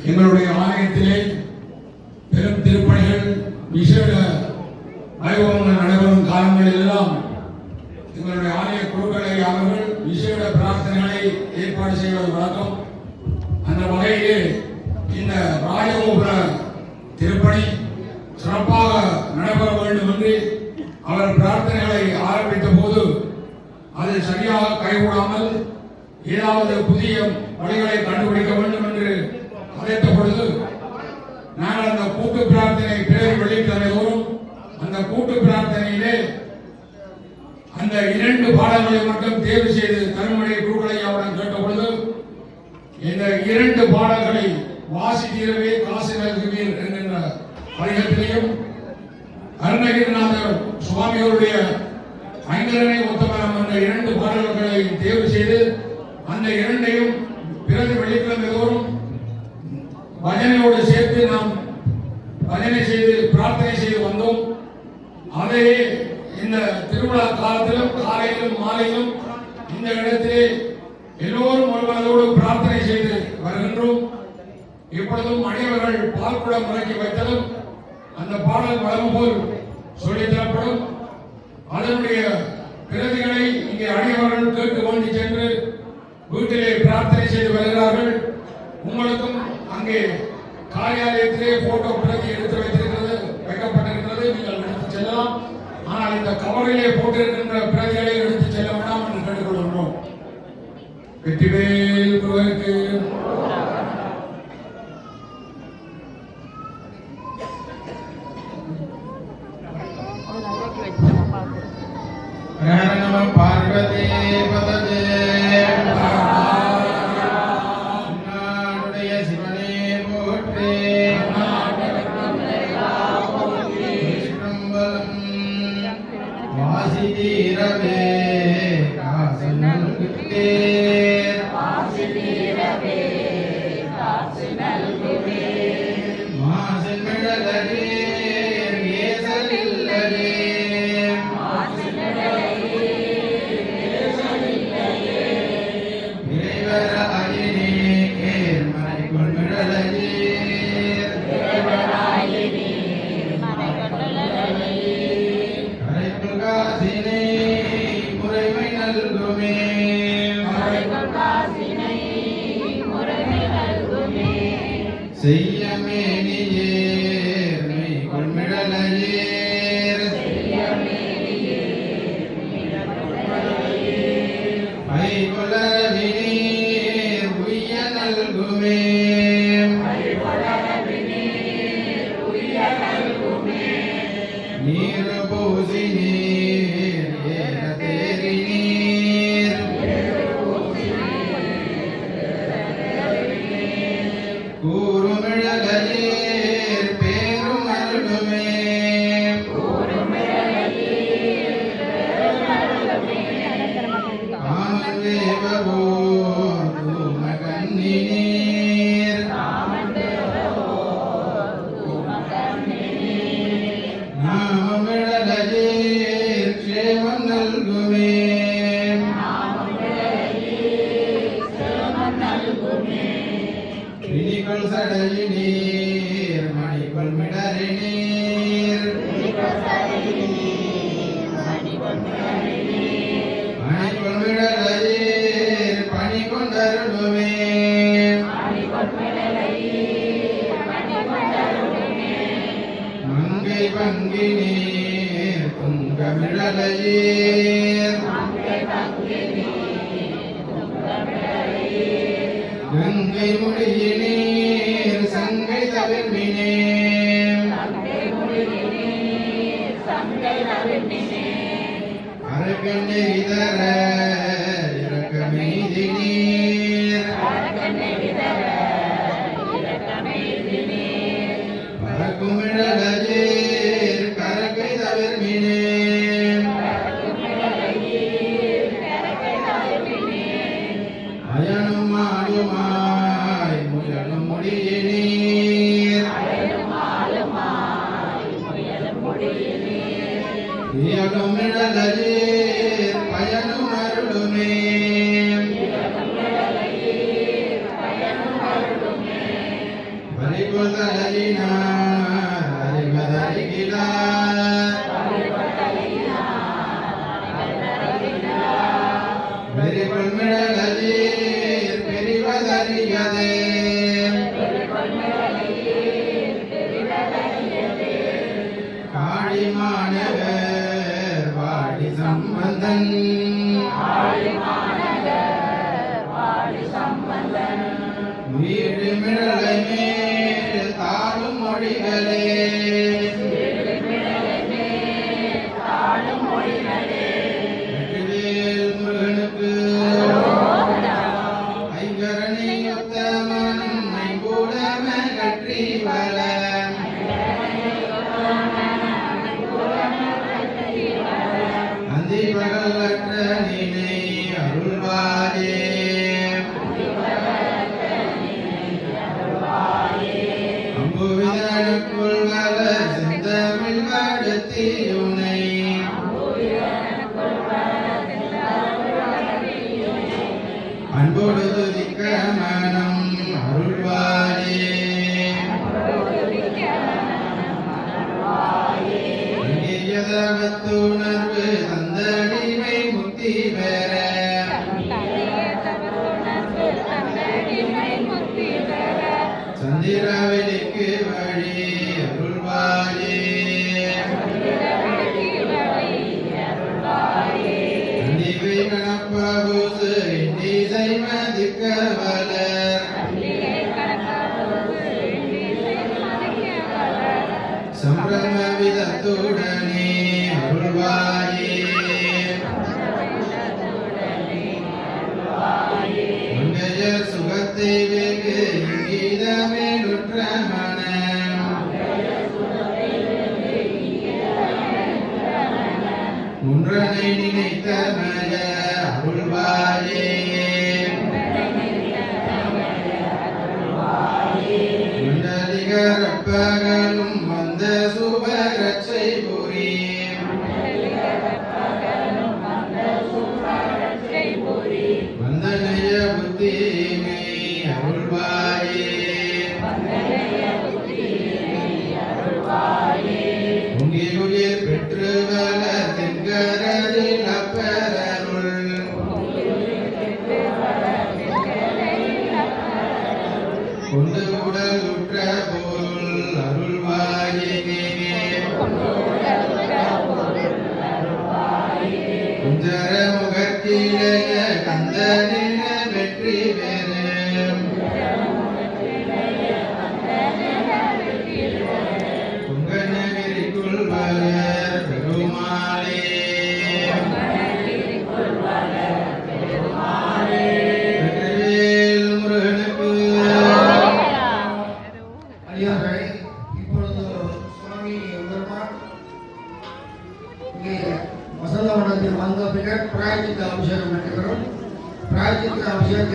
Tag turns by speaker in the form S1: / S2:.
S1: எங்களுடைய ஆலயத்திலே பெரும் திருப்பணிகள் விசேட வைபவங்கள் நடைபெறும் காலங்களில் எல்லாம் எங்களுடைய ஆலய குழுக்களை அவர்கள் விசேட பிரார்த்தனைகளை ஏற்பாடு செய்வது வழக்கம். அந்த வகையிலே இந்த ராஜகோபுர திருப்பணி சிறப்பாக நடைபெற வேண்டும் என்று அவர் பிரார்த்தனைகளை ஆரம்பித்த போது அது சரியாக கைகூடாமல் ஏதாவது புதிய வழிகளை கண்டுபிடிக்க வேண்டும் என்று அழைத்த பொழுது நாங்கள் அந்த கூட்டு பிரார்த்தனை பிறகு வெள்ளிக்கிழமை தோறும் அந்த கூட்டு பிரார்த்தனையிலே அந்த 2 பாடல்களை மட்டும் தேர்வு செய்து கருமொழி குருக்களை அவரிடம் கேட்ட பொழுது இந்த 2 பாடல்களை வாசி தீரவே காசு நல்குவீர் என்கின்ற வணிகத்திலையும் அருணகிரிநாதர் சுவாமிகளுடைய ஐங்கரனை ஒத்தமரம் என்ற 2 பாடல்களை தேர்வு செய்து அந்த 2ஐயும் பிறகு வெள்ளிக்கிழமை தோறும் பஜனையோடு சேர்த்து நாம் பஜனை செய்து பிரார்த்தனை செய்து வந்தோம். அதையே இந்த திருவிழா காலத்திலும் காலையிலும் மாலையிலும் இந்த இடத்திலே எல்லோரும் ஒருவரோடு பிரார்த்தனை செய்து வருகின்றோம். இப்பொழுதும் அனைவர்கள் பால்குடம் முறைக்கு வைத்ததும் அந்த பாடல் வளம் போல் சொல்லித் தரப்படும். அதனுடைய பிரதிகளை இங்கே அனைவர்கள் கேட்டு கொண்டு சென்று வீட்டிலே பிரார்த்தனை செய்து வருகிறார்கள். உங்களுக்கும் அங்கே காரியாலயத்திலே போட்டோ பிரதி எடுத்து வைக்கப்பட்டிருக்கிறது. நீங்கள் எடுத்து செல்லலாம். ஆனால் இந்த கவரிலே போட்டிருக்கின்ற பிரதிகளை எடுத்து செல்ல வேண்டாம் என்று கேட்டுக்கொள்கின்றோம். வெற்றிவேல் முருகனுக்கு.
S2: பார்வதி பதஜே சிவனே போற்றே வாசி தீரவே காசு நல்குவே மாசின் மிடலரே ஏசலில்லரே கங்கை முடியினீர் சங்கை தவிர்மினே அரக்கண்ணை இதர இரக்கமெய்தி நீர் பறக்குமிழலஜீர் கரக்கை தவிர்மினே அயனும் ஆளுமாய் முயலும் முடியினீர் இயலும் இடலஜீர் பயனும் சம்பந்தன் வீடு மிழலை மேல் தாழும் மொழிகளே வெற்றிவேல் முருகனுக்கு ஐங்கரனை உத்தமன் ஐம்பூடம கற்றி வள அந்தி பகலற்ற நினை அருள்வாரே அம்புவிதனுக்குள் வள செந்தமிழ் வாடுத்தியுனை அன்போடு துதிக்க மனம் அருள்வாரே தவத்துணர்வு தந்தடிமை முக்தி பெற சந்திரவெளிக்கு வழி அருள்வாரே நந்திவை கணப்பபூசு இண்டிசை மதிக்க வளர் சம்பிரம விதத்துடனே அருள்வாயே மங்கைய சுகத்தை வெகு கீதமே நுற்ற மனம் முன்றனை நினைத்த மய அருள்வாயே மண்டலிகரப்பகலும் வந்த சுபரட்சை புரி வந்தனைய புத்திமை அருள்வாயே உங்கிலுயிர் பெற்று வள தென்கரில் அப்பரருள் கொண்டு உடல் உற்ற பொருள் அருள்வாயே குஞ்சர முகத்திலேய கந்தனின வெற்றி பெறும் குங்கனகிரிக்குள் வளர் பெருமாளே வெற்றிவேல் முருகனுக்கு
S3: அடியார்களே, இப்பொழுது சுவாமி பெருமாள் இங்கே வசந்தவனத்தில் வந்த பின்னர் பிராயச்சித்த அபிஷேகம் நடைபெறும். பிராயச்சித்த அபிஷேகம்